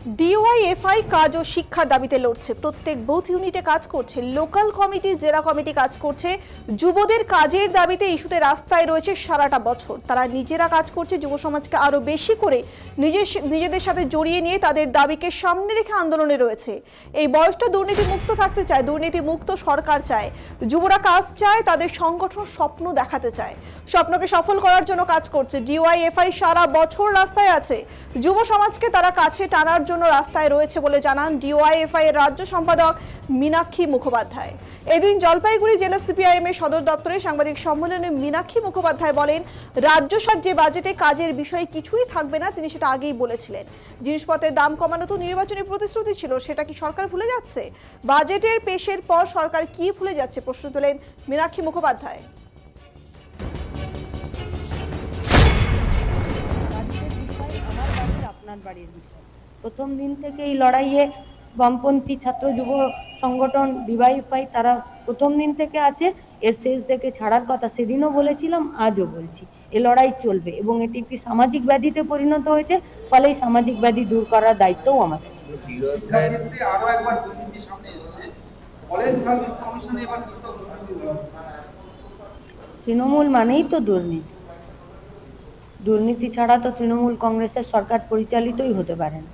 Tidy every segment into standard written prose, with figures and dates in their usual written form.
DYFI কাজ ও শিক্ষার দাবিতে লড়ছে। প্রত্যেক বুথ ইউনিটে কাজ করছে, লোকাল কমিটি, জেলা কমিটি কাজ করছে। যুবদের কাজের দাবিতে ইস্যুতে রাস্তায় রয়েছে সারাটা বছর। তারা নিজেরা কাজ করছে, যুব সমাজকে আরো বেশি করে নিজেদের সাথে জড়িয়ে নিয়ে তাদের দাবিকে সামনে রেখে আন্দোলনে রয়েছে। এই বয়সটা দুর্নীতি মুক্ত থাকতে চায়, দুর্নীতি মুক্ত সরকার চায়। যুবরা কাজ চায়, তাদের সংগঠন স্বপ্ন দেখাতে চায়, স্বপ্নকে সফল করার জন্য কাজ করছে। ডিওয়াইএফআই সারা বছর রাস্তায় আছে, যুব সমাজকে তারা কাছে টানার জন্য রাস্তায় রয়েছে বলে জানান ডিওয়াইএফআই এর রাজ্য সম্পাদক মীনাক্ষী মুখোপাধ্যায়। এদিন জলপাইগুড়ি জেলা সিপিআইএম এর সদর দপ্তরে সাংবাদিক সম্মেলনে মীনাক্ষী মুখোপাধ্যায় বলেন, রাজ্য সরকার যে বাজেটে কাজের বিষয়ে কিছুই থাকবে না, তিনি সেটা আগেই বলেছিলেন। জিনিসপত্রের দাম কমানো তো নির্বাচনী প্রতিশ্রুতি ছিল, সেটা কি সরকার ভুলে যাচ্ছে? বাজেটের পেশের পর সরকার কি ভুলে যাচ্ছে, প্রশ্ন তোলেন মীনাক্ষী মুখোপাধ্যায়। আপনার বাড়ির বিষয় প্রথম দিন থেকে এই লড়াইয়ে বামপন্থী ছাত্র যুব সংগঠন ডিওয়াইএফআই তারা প্রথম দিন থেকে আছে। এর শেষ থেকে ছাড়ার কথা সেদিনও বলেছিলাম, আজও বলছি, এ লড়াই চলবে এবং এটি একটি সামাজিক ব্যাধিতে পরিণত হয়েছে। ফলে এই সামাজিক ব্যাধি দূর করার দায়িত্বও আমাদের। তৃণমূল মানেই তো দুর্নীতি, দুর্নীতি ছাড়া তো তৃণমূল কংগ্রেসের সরকার পরিচালিতই হতে পারে না।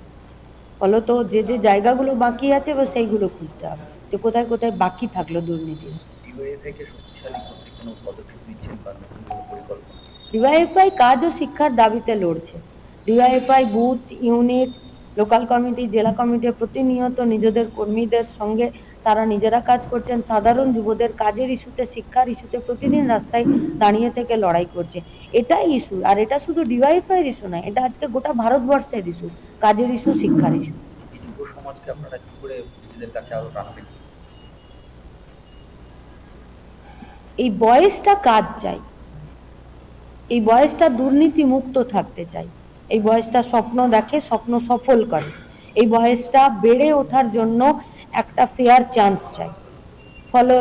ফলত যে যে জায়গাগুলো বাকি আছে বা সেইগুলো খুঁজতে হবে, যে কোথায় কোথায় বাকি থাকলো দুর্নীতি। ডিওয়াইএফআই কাজ ও শিক্ষার দাবিতে লড়ছে। DYFI booth unit, local committee, জেলা কমিটি প্রতিনিয়ত নিজেদের কর্মীদের সঙ্গে তারা নিজেরা কাজ করছেন। সাধারণ যুবদের কাজের ইস্যুতে, শিক্ষার ইস্যুতে প্রতিদিন রাস্তায় দাঁড়িয়ে থেকে লড়াই করছে। এটাই ইস্যু, আর এটা শুধু ডিওয়াইএফআইয়ের ইস্যু নয়, এটা আজকে গোটা ভারতবর্ষের ইস্যু, কাজের ইস্যু, শিক্ষার ইস্যু। এই বয়সটা কাজ চাই, এই বয়সটা দুর্নীতি মুক্ত থাকতে চাই, এই বয়সটা স্বপ্ন দেখে, স্বপ্ন সফল করে, এই বয়সটা বেড়ে ওঠার জন্য একটা ফেয়ার চান্স চাই। ফলে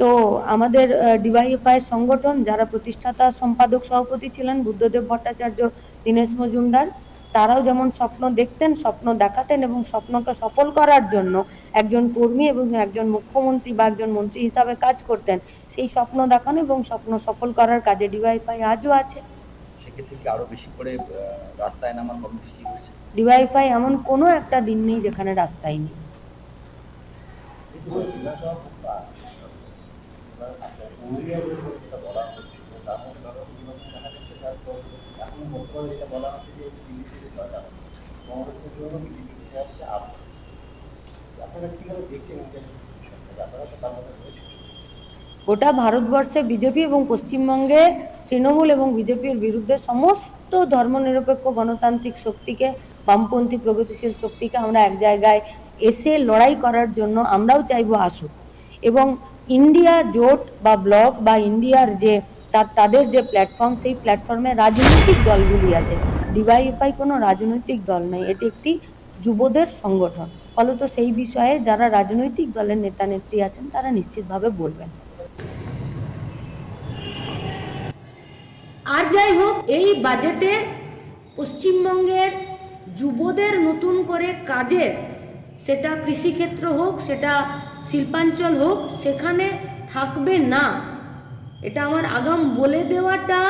তো আমাদের ডিওয়াইএফআই সংগঠন যারা প্রতিষ্ঠাতা সম্পাদক সভাপতি ছিলেন বুদ্ধদেব ভট্টাচার্য, দীনেশ মজুমদার, তারাও যেমন স্বপ্ন দেখতেন, স্বপ্ন দেখাতেন এবং স্বপ্নকে সফল করার জন্য একজন কর্মী এবং একজন মুখ্যমন্ত্রী বা একজন মন্ত্রী হিসাবে কাজ করতেন। সেই স্বপ্ন দেখানো এবং স্বপ্ন সফল করার কাজে ডিওয়াইএফআই আজও আছে। আরো বেশি করে রাস্তায় নামার কর্মসূচি হয়েছে। ডিওয়াইএফআই এমন কোনো একটা দিন নেই যেখানে রাস্তায় নেই। গোটা ভারতবর্ষে বিজেপি এবং পশ্চিমবঙ্গে তৃণমূল এবং বিজেপির বিরুদ্ধে সমস্ত ধর্মনিরপেক্ষ গণতান্ত্রিক শক্তিকে, বামপন্থী প্রগতিশীল শক্তিকে আমরা এক জায়গায় এসে লড়াই করার জন্য আমরাও চাইবো আসুক। এবং ইন্ডিয়া জোট বা ব্লক বা ইন্ডিয়ার যে তাদের যে প্ল্যাটফর্ম, সেই প্ল্যাটফর্মে রাজনৈতিক দলগুলি আছে। ডিওয়াইএফআই কোনো রাজনৈতিক দল নয়, এটি একটি যুবদের সংগঠন। ফলত সেই বিষয়ে যারা রাজনৈতিক দলের নেতা নেত্রী আছেন তারা নিশ্চিতভাবে বলবেন। আর যাই হোক, এই বাজেটে পশ্চিমবঙ্গের যুবদের নতুন করে কাজের, সেটা কৃষিক্ষেত্র হোক, সেটা শিল্পাঞ্চল হোক, সেখানে থাকবে না। এটা আমার আগাম বলে দেওয়াটা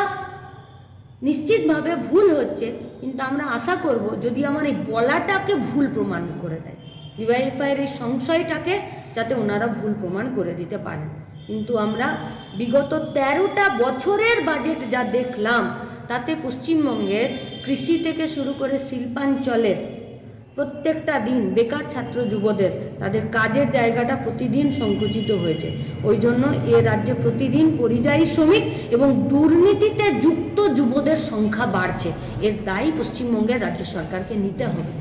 নিশ্চিতভাবে ভুল হচ্ছে, কিন্তু আমরা আশা করব যদি আমার এই বলাটাকে ভুল প্রমাণ করে দেয়, ডিওয়াইএফআইয়ের এই সংশয়টাকে যাতে ওনারা ভুল প্রমাণ করে দিতে পারেন। কিন্তু আমরা বিগত 13টা বছরের বাজেট যা দেখলাম, তাতে পশ্চিমবঙ্গের কৃষি থেকে শুরু করে শিল্পাঞ্চলের প্রত্যেকটা দিন বেকার ছাত্র যুবদের তাদের কাজের জায়গাটা প্রতিদিন সংকুচিত হয়েছে। ওই জন্য এ রাজ্যে প্রতিদিন পরিযায়ী শ্রমিক এবং দুর্নীতিতে যুক্ত যুবদের সংখ্যা বাড়ছে। এর দায় পশ্চিমবঙ্গের রাজ্য সরকারকে নিতে হবে।